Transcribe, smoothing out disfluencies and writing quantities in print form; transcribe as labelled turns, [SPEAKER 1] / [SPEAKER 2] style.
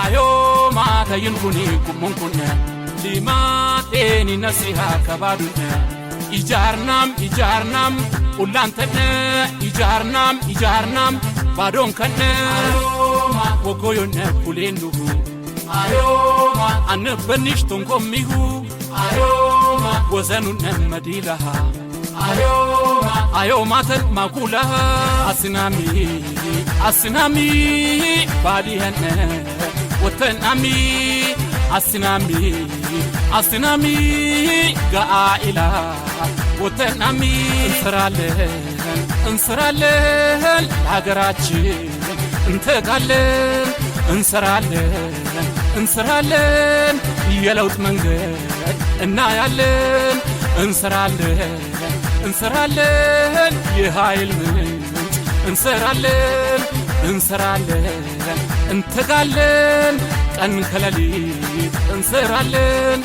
[SPEAKER 1] ayo mata yinkuni kumunkunna limateni nasiha kabadunna ijarnam ulantenne ijarnam badon kanne wogoyonne kulendugu ayoma anbanish tonkomigu ayoma wazanunna madilaha ayoma tel makulaha asinami badihanne watanami asinami gaila watanami እንስራለን ሀገራችን እንተጋለን እንስራለን የለውጥ መንገድ እናያለን እንስራለን የኃይል ምንጭ እንስራለን እንተጋለን ቀን ከሌሊት እንስራለን